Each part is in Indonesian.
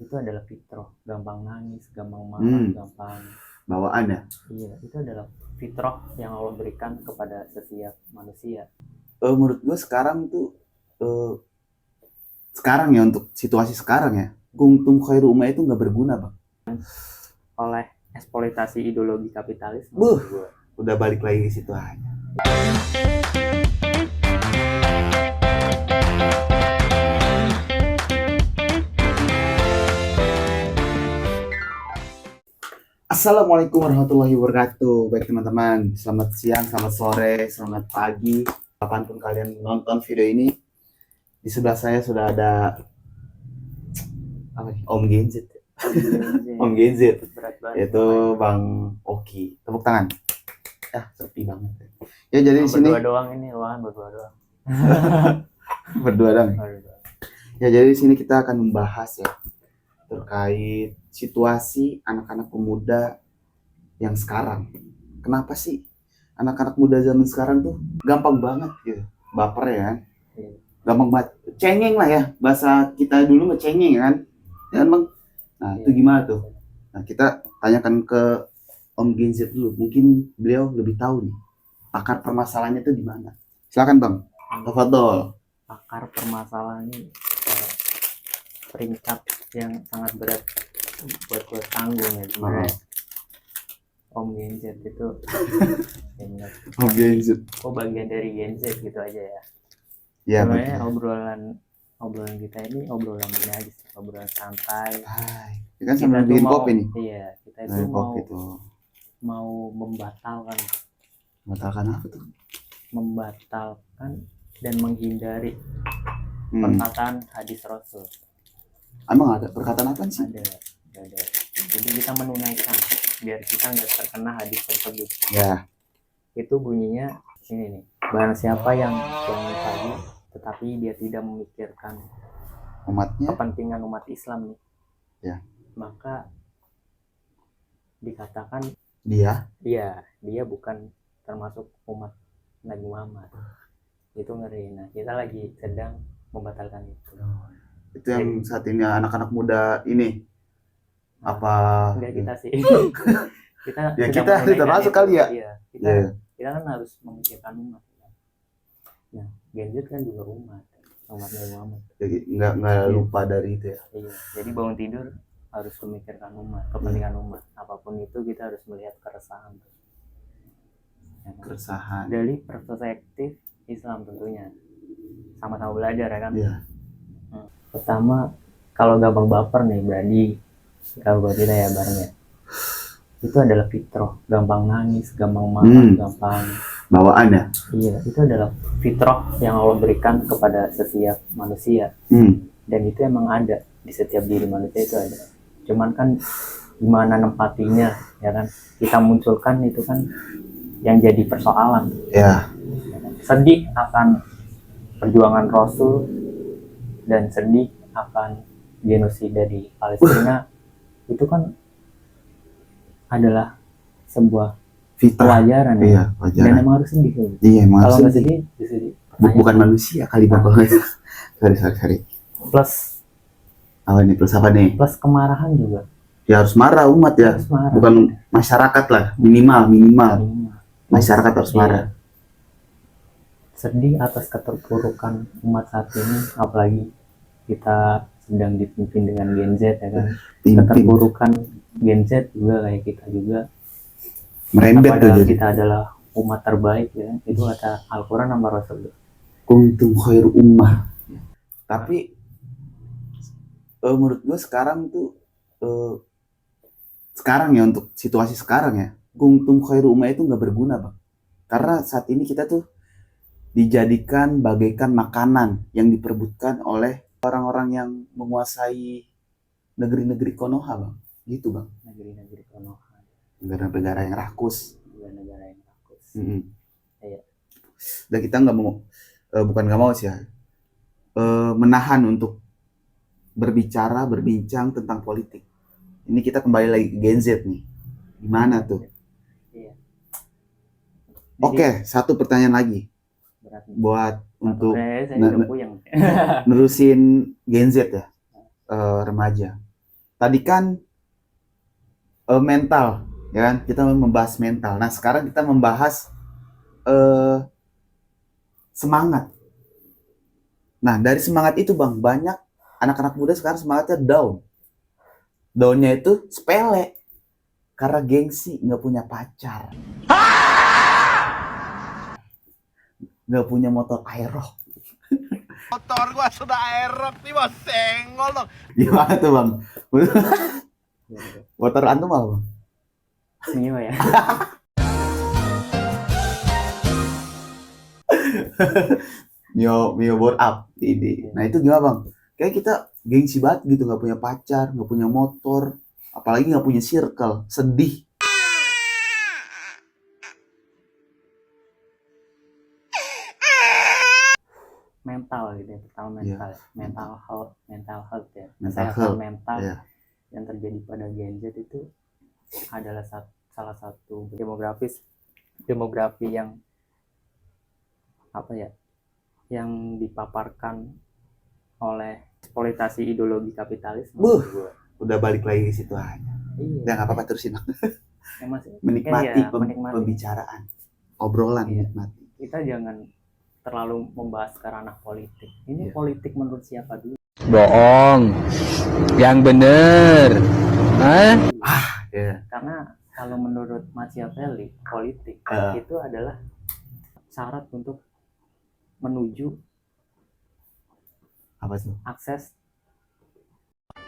Itu adalah fitrah, gampang nangis, gampang marah, Hmm, gampang. bawaan ya. Iya, itu adalah fitrah yang Allah berikan kepada setiap manusia. Menurut gue sekarang tuh eh, sekarang ya, untuk situasi sekarang ya, kuntum khairu ummah itu nggak berguna bang. Oleh eksploitasi ideologi kapitalisme. Buh, udah balik lagi ke situ aja. Assalamualaikum warahmatullahi wabarakatuh. Baik teman-teman, selamat siang, selamat sore, selamat pagi. Kapanpun kalian nonton video ini, di sebelah saya sudah ada apa nih? Om Genzit. Om Genzit, Berat banget. yaitu Bang Oki. Tepuk tangan. Sepi banget. Ya jadi di sini Berdua doang ini, ruangan berdua doang. berdua dong. Berdua. Ya jadi di sini kita akan membahas ya terkait situasi anak-anak pemuda yang sekarang. Kenapa sih anak-anak muda zaman sekarang tuh gampang banget gitu, baper ya kan? Iya. Gampang banget, cengeng lah ya, bahasa kita dulu mah cengeng ya kan? Ya kan bang? Nah itu gimana tuh? Nah kita tanyakan ke Om Genzit dulu, mungkin beliau lebih tahu nih akar permasalahannya tuh di mana. Silakan bang, tafadhol. Akar permasalahan ini peringkat yang sangat berat buat tanggung ya sebenarnya. Om Gen Z itu Om Genzit. bagian dari Gen Z gitu aja ya. Ya Sebenarnya betul. obrolan kita ini obrolan ini aja sih, obrolan santai. Hai, ya kan sambil bikin kopi nih. Iya, kita itu Nah, kopi tuh. mau membatalkan Apa tuh? membatalkan dan menghindari perkataan hadis Rasul. Emang ada perkataan apa sih? Ada. Jadi kita menunaikan biar kita nggak terkena hadis tersebut. Ya. Itu bunyinya ini nih. Barang siapa yang bangun pagi tetapi dia tidak memikirkan Umatnya. kepentingan umat Islam nih. Ya. Maka dikatakan Dia bukan termasuk umat Nabi Muhammad. Itu ngeri. Nah, kita lagi sedang membatalkan itu. Itu yang saat ini anak-anak muda ini apa? Enggak kita sih. kita termasuk kali ya. Iya, kita kan harus memikirkan umat. Nah, Gen Z kan juga umat Nabi Muhammad. Jadi nggak lupa dari itu ya. Iya, jadi bangun tidur harus memikirkan umat, kepentingan umat. Apapun itu kita harus melihat keresahan. Ya, keresahan. Dari perspektif Islam tentunya. Sama-sama belajar ya kan. Iya. Pertama, kalau gampang baper nih, berarti kalau buat kita ya barengnya. Itu adalah fitrah, gampang nangis, gampang marah, gampang bawaan ya. Iya, itu adalah fitrah yang Allah berikan kepada setiap manusia. Dan itu emang ada di setiap diri manusia, itu ada. Cuman kan gimana nempatinya, ya kan? Kita munculkan itu kan yang jadi persoalan. Ya. Sedih akan perjuangan Rasul dan sedih akan genosida di Palestina. Itu kan adalah sebuah pelajaran. Iya, pelajaran. Dan emang harus sedih. Iya, emang kalau harus nggak sedih, sedih. Bukan manusia kali bang. Sorry. Plus apa nih? Plus apa nih? Plus kemarahan juga. Ya harus marah umat ya. Harus marah. Bukan masyarakat lah, minimal. Masyarakat harus marah. Sedih atas keterpurukan umat saat ini, apalagi kita sedang dipimpin dengan Gen Z ya kan. Keterpurukan Gen Z juga kayak kita juga. Merembet tuh jadi. Kita adalah umat terbaik ya. Itu kata Al-Quran sama Rasul. Kuntum khairu ummah. Tapi menurut gue sekarang tuh sekarang ya, untuk situasi sekarang ya, kuntum khairu ummah itu nggak berguna bang. Karena saat ini kita tuh dijadikan bagaikan makanan yang diperebutkan oleh orang-orang yang menguasai negeri-negeri Konoha bang. Gitu bang. Negeri-negeri Konoha. Negara-negara yang rakus. Iya. Dan kita nggak mau, bukan nggak mau sih ya, menahan untuk berbincang tentang politik. Ini kita kembali lagi ke Gen Z nih. Gimana tuh? Iya. Oke, satu pertanyaan lagi buat untuk nerusin Gen Z ya, remaja. tadi kan mental, ya kan? Kita membahas mental. Nah, sekarang kita membahas semangat. Nah, dari semangat itu Bang, banyak anak-anak muda sekarang semangatnya down. Downnya itu sepele. Karena gengsi, nggak punya pacar. Nggak punya motor aerox. Motor gua sudah aerox nih bos, senggol dong. Gimana tuh Bang? Motor antum apa Bang? Mio ya. Mio board up. Ini. Nah itu gimana Bang? Kayak kita gengsi banget gitu, nggak punya pacar, nggak punya motor, apalagi nggak punya circle, sedih. Mental gitu ya, pertama mental. Mental health ya. Mental Kesehatan health, mental iya. yang terjadi pada Gen Z itu adalah salah satu demografi yang apa ya, yang dipaparkan oleh eksploitasi ideologi kapitalis. Udah balik lagi ke situ aja. Iya. Udah nggak apa-apa terusin. Menikmati pembicaraan, obrolan, Iya. nikmati. Kita jangan terlalu membahas ke ranah politik. Ini Iya. politik menurut siapa dulu? Bohong. Yang bener. Hah? Ya. Karena kalau menurut Machiavelli, politik itu adalah syarat untuk menuju Apa tuh? akses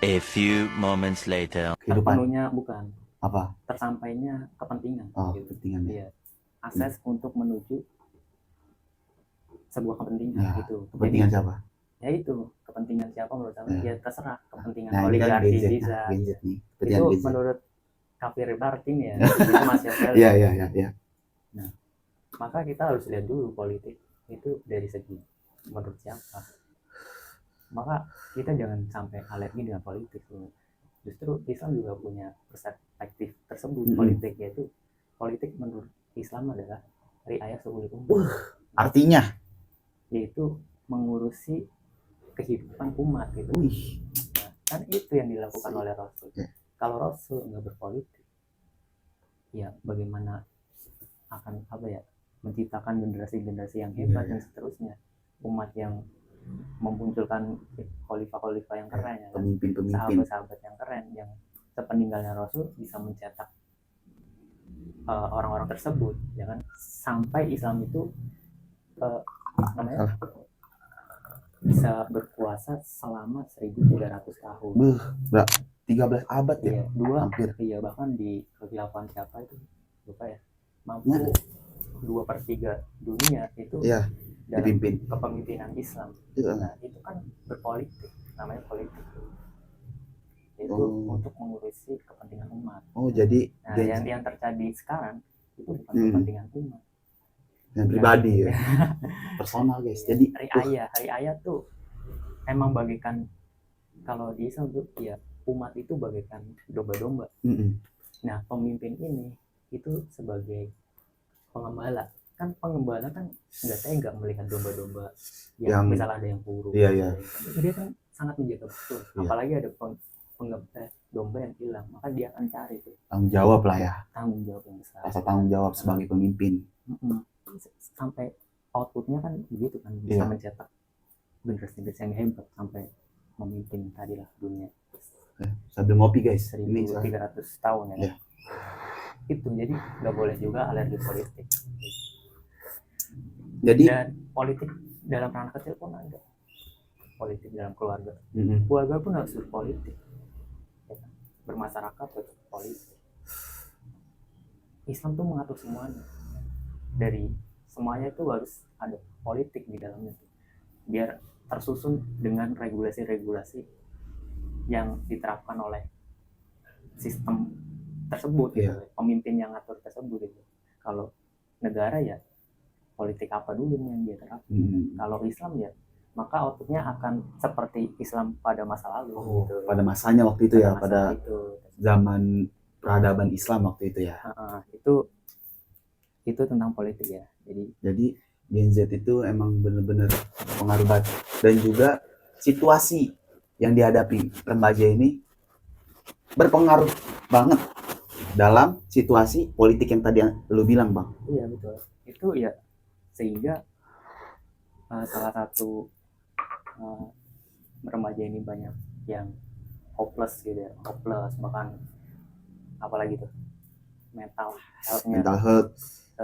A few moments later. Kehidupan. terpenuhnya, bukan Apa? tersampainya kepentingan. Oh, gitu. kepentingan. Iya. Akses untuk menuju sebuah kepentingan Ya, gitu. kepentingan Jadi, siapa? ya itu kepentingan siapa menurut saya, Ya. ya terserah kepentingan Nah, ini kan oligarki Gen Z, bisa. Gen Z nih. Itu Kepentingan Gen Z. menurut Kafir Bartin ya, itu Machiavelli. Iya. Maka kita harus lihat dulu politik itu dari segi menurut siapa. Maka kita jangan sampai alergi dengan politik. Justru Islam juga punya perspektif tersebut. Politik, yaitu politik menurut Islam adalah riayah seulil umat, Artinya, yaitu mengurusi kehidupan umat gitu. Nah, kan itu yang dilakukan oleh Rasul. Kalau Rasul nggak berpolitik, ya bagaimana akan menciptakan generasi-generasi yang hebat dan seterusnya, umat yang memunculkan khalifah-khalifah yang keren, ya kan? pemimpin-pemimpin. Sahabat-sahabat yang keren, yang sepeninggalnya Rasul bisa mencetak orang-orang tersebut, ya kan, sampai Islam itu bisa berkuasa selama 1300 tahun. 13 abad ya? Iya, Hampir. Iya, bahkan di kekhilafan siapa itu lupa ya, mampu 2/3 dunia itu dalam dipimpin kepemimpinan Islam. Iya. Nah itu kan berpolitik, namanya politik. Itu untuk mengurusi kepentingan umat. Jadi Nah yang terjadi sekarang itu bukan kepentingan umat, yang pribadi ya. Personal guys. Jadi riayah tuh emang bagaikan, kalau di Islam tuh ya umat itu bagaikan domba-domba. Nah pemimpin ini itu sebagai pengembala. Kan pengembala kan nggak tega melihat domba-domba yang misalnya ada yang buruk. Iya. Dia kan sangat menjaga betul. Apalagi ada domba yang hilang, maka dia akan cari tuh. Tanggung jawab lah ya. Tanggung jawab yang besar. Rasa tanggung jawab sebagai pemimpin. Sampai outputnya kan begitu kan, bisa mencetak generasi yang hebat sampai memimpin tadilah dunia. Sambil ngopi guys. 1300 tahun ya. Itu jadi nggak boleh juga alergi politik. Jadi dan politik dalam ranah kecil pun ada, politik dalam keluarga. Keluarga pun harus berpolitik, ya kan? Bermasyarakat harus berpolitik. Islam tuh mengatur semuanya, dari semuanya itu harus ada politik di dalamnya, biar tersusun dengan regulasi-regulasi yang diterapkan oleh sistem tersebut, gitu. Pemimpin yang ngatur tersebut gitu. Kalau negara ya politik apa dulu yang dia terapkan. Kalau Islam ya maka outputnya akan seperti Islam pada masa lalu gitu. Pada masanya waktu itu ya, pada zaman peradaban Islam waktu itu ya. Itu tentang politik ya. Jadi Gen Z itu emang benar-benar pengaruh banget, dan juga situasi yang dihadapi remaja ini berpengaruh banget dalam situasi politik yang tadi lu bilang, Bang. Iya betul. Itu ya sehingga salah satu remaja ini banyak yang hopeless gitu ya, hopeless, bahkan apalagi tuh mental health-nya Mental health,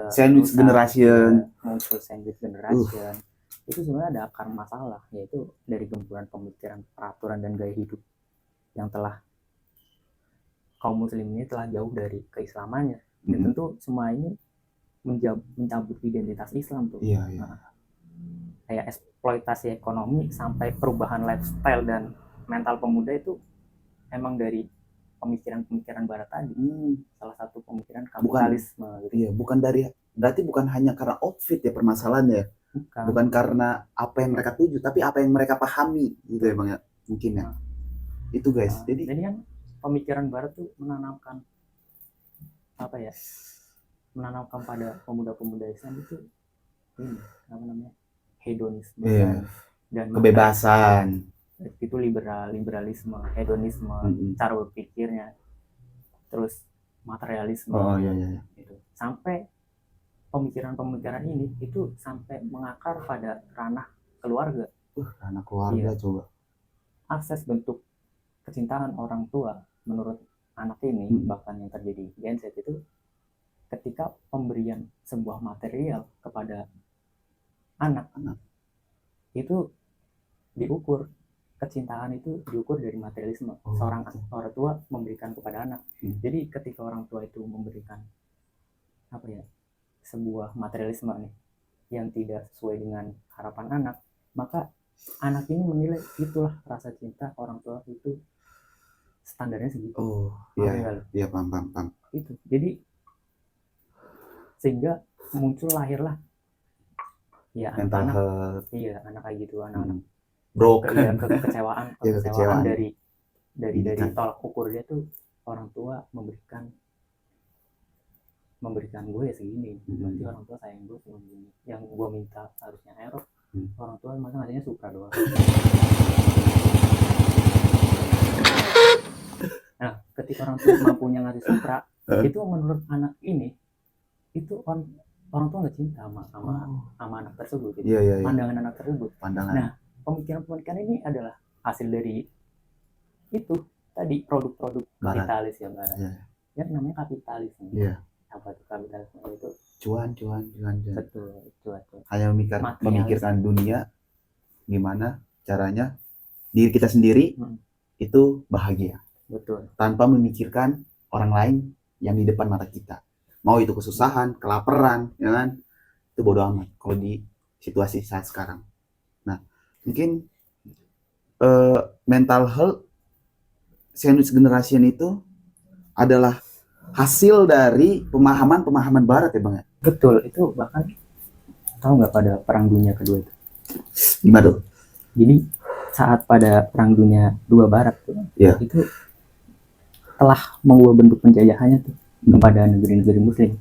sandwich rusak, generation. ya, muncul sandwich generation. Itu sebenarnya ada akar masalah, yaitu dari gempuran pemikiran, peraturan, dan gaya hidup yang telah kaum muslim ini telah jauh dari keislamannya. Dan tentu semua ini mencabut identitas Islam tuh. Iya, iya. Nah, kayak eksploitasi ekonomi sampai perubahan lifestyle dan mental pemuda itu emang dari pemikiran-pemikiran barat tadi. Salah satu pemikiran kapitalisme gitu. Iya, berarti bukan hanya karena outfit ya permasalahannya. Bukan karena apa yang mereka tuju, tapi apa yang mereka pahami gitu ya, Bang ya. Mungkin ya. Itu guys. Jadi kan pemikiran barat tuh menanamkan apa ya? Menanamkan pada pemuda-pemuda Islam itu ini apa namanya? Hedonisme dan kebebasan. Itu liberalisme, hedonisme, cara berpikirnya, terus materialisme. Iya. Gitu. Sampai pemikiran-pemikiran ini itu sampai mengakar pada ranah keluarga. Ranah keluarga coba. Akses bentuk kecintaan orang tua menurut anak ini, bahkan yang terjadi Gen Z itu ketika pemberian sebuah material kepada anak itu diukur, kecintaan itu diukur dari materialisme. Seorang orang tua memberikan kepada anak. Jadi ketika orang tua itu memberikan apa ya, sebuah materialisme nih yang tidak sesuai dengan harapan anak, maka anak ini menilai itulah rasa cinta orang tua itu, standarnya segitu. Iya, paham. Itu jadi sehingga lahirlah ya anak-anak, anak kayak gitu, anak-anak broken, kekecewaan dari tolak ukur dia tuh, orang tua memberikan gue ya segini, berarti orang tua sayang gue cuma gini, yang gue minta harusnya Aerox, orang tua masa ngasihnya Supra doang. Nah, ketika orang tua mampunya ngasih Supra, itu menurut anak ini itu orang tua nggak cinta sama anak tersebut gitu. Pandangan anak tersebut. Nah, pemikiran ini adalah hasil dari itu tadi, produk-produk kapitalis ya Barat. Ya namanya kapitalisme. Apa itu kapitalisme? Itu cuan. betul, cuan. Hanya memikirkan dunia, gimana caranya diri kita sendiri itu bahagia. Betul. Tanpa memikirkan orang lain yang di depan mata kita. Mau itu kesusahan, kelaparan, ya kan? Itu bodo amat kalau di situasi saat sekarang. Nah, mungkin mental health sandwich generation itu adalah hasil dari pemahaman Barat ya, Bang ya? Betul, itu bahkan tahu nggak pada Perang Dunia Kedua itu? Gimana tuh? Jadi saat pada Perang Dunia II Barat tuh, itu telah mengubah bentuk penjajahannya tuh kepada negeri-negeri Muslim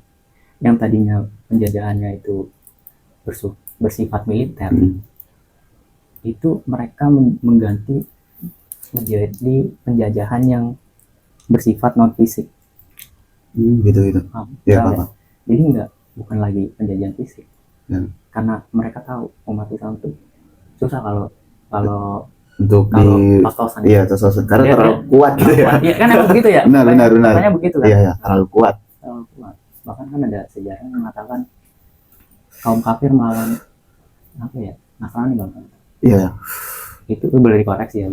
yang tadinya penjajahannya itu bersifat militer. Itu mereka mengganti menjadi penjajahan yang bersifat non fisik. Gitu. Jadi bukan lagi penjajahan fisik. Karena mereka tahu umat Islam itu susah kalau untuk tos-tosan. Iya, tos-tosan. Karena terlalu kuat gitu ya. Iya kan emang begitu ya. Benar. Makanya begitu kan. Iya, terlalu kuat. Bahkan kan ada sejarah yang mengatakan kaum kafir melawan Nasrani bang. Iya. Itu boleh dikoreksi ya.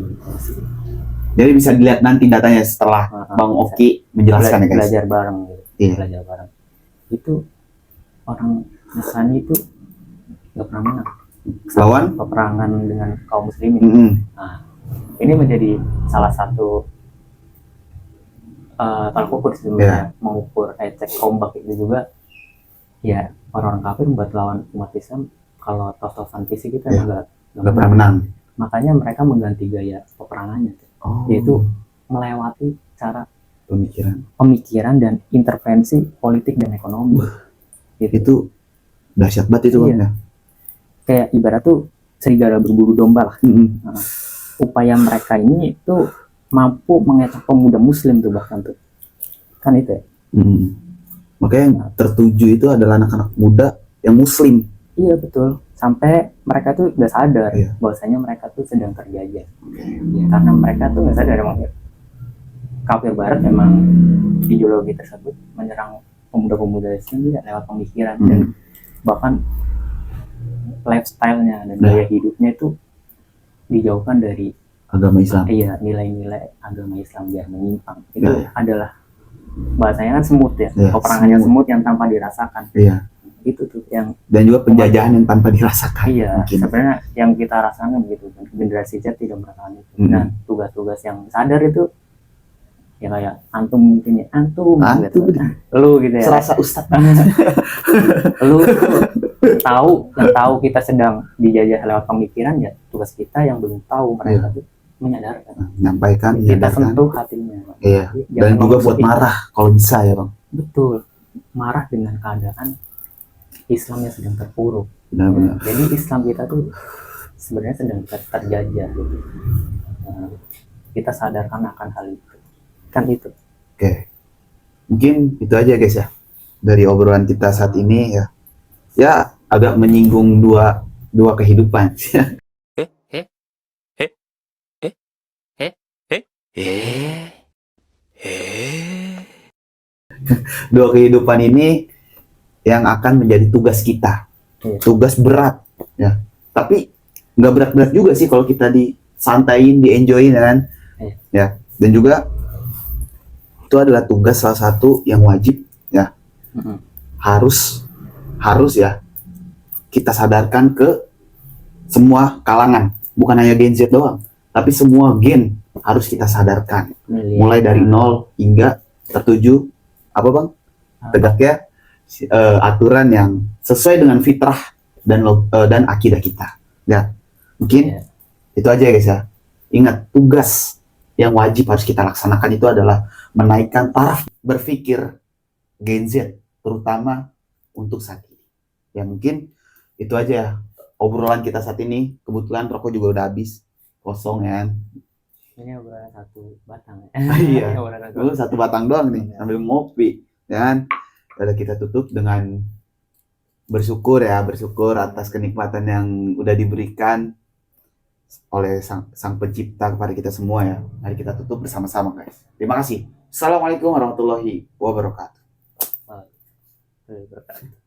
Jadi bisa dilihat nanti datanya setelah Bang Oki menjelaskan ya guys. Belajar bareng gitu. Iya. Belajar bareng. Itu orang Nasrani itu nggak pernah menang lawan peperangan dengan kaum muslimin. Nah, ini menjadi salah satu tolak ukur sebenarnya, mengukur cek ombak itu juga. Ya, orang-orang kafir buat lawan umat Islam kalau tos-tosan fisik kita nggak pernah menang. Makanya mereka mengganti gaya peperangannya, yaitu melewati cara pemikiran dan intervensi politik dan ekonomi. Itu dahsyat banget itu kan ya. Kayak ibarat tuh serigala berburu domba lah. Nah, upaya mereka ini itu mampu mengecoh pemuda muslim tuh bahkan tuh. Kan itu ya. Makanya yang tertuju itu adalah anak-anak muda yang muslim. Iya betul. Sampai mereka tuh udah sadar Iya. bahwasanya mereka tuh sedang terjajah. Ya, karena mereka tuh nggak sadar emang kafir barat memang ideologi tersebut menyerang pemuda-pemuda Islam juga lewat pemikiran dan bahkan lifestyle-nya dan gaya hidupnya itu dijauhkan dari Agama Islam. iya nilai-nilai agama Islam biar menyimpang. Itu Iya. adalah bahasanya kan semut ya, Iya, peperangannya semut yang tanpa dirasakan. Iya. Itu tuh yang Dan juga penjajahan yang tanpa dirasakan. iya Mungkin. sebenarnya yang kita rasakan begitu. Generasi Z tidak merasakan itu. Nah tugas-tugas yang sadar itu ya kayak antum mungkin ya antum gitu. Lu gitu ya. Serasa ustadz. Lu yang tahu kita sedang dijajah lewat pemikiran, ya tugas kita yang belum tahu mereka tuh menyadarkan, menyampaikan, kita menyadarkan. sentuh hatinya. Iya. Jangan Dan juga buat ngomong marah kalau bisa ya bang. betul, marah dengan keadaan Islamnya sedang terpuruk. Benar-benar. Jadi Islam kita tuh sebenarnya sedang terjajah gitu. Nah, kita sadarkan akan hal itu. Kan itu. Oke. Mungkin itu aja guys ya. Dari obrolan kita saat ini ya. Ya agak menyinggung dua kehidupan. Dua kehidupan ini yang akan menjadi tugas kita. Iya. Tugas berat ya. Tapi nggak berat-berat juga sih kalau kita disantain, dienjoyin kan. Iya. Ya. Dan juga itu adalah tugas salah satu yang wajib ya. Harus ya kita sadarkan ke semua kalangan, bukan hanya Gen Z doang, tapi semua gen harus kita sadarkan. Mulai dari nol hingga tertuju apa bang? Tegaknya aturan yang sesuai dengan fitrah dan akidah kita. Ya, mungkin itu aja guys ya. Ingat, tugas yang wajib harus kita laksanakan itu adalah menaikkan taraf berpikir Gen Z, terutama untuk saat ini. Ya mungkin itu aja ya obrolan kita saat ini. Kebetulan rokok juga udah habis, kosong ya. Ini obrolan satu batang ya. Iya. Obrolan Lu satu batang doang nih sambil ngopi, ya kan? Udah kita tutup dengan bersyukur atas kenikmatan yang udah diberikan oleh sang pencipta kepada kita semua ya. Mari kita tutup bersama-sama guys. Terima kasih. Assalamualaikum warahmatullahi wabarakatuh. Wabarakatuh.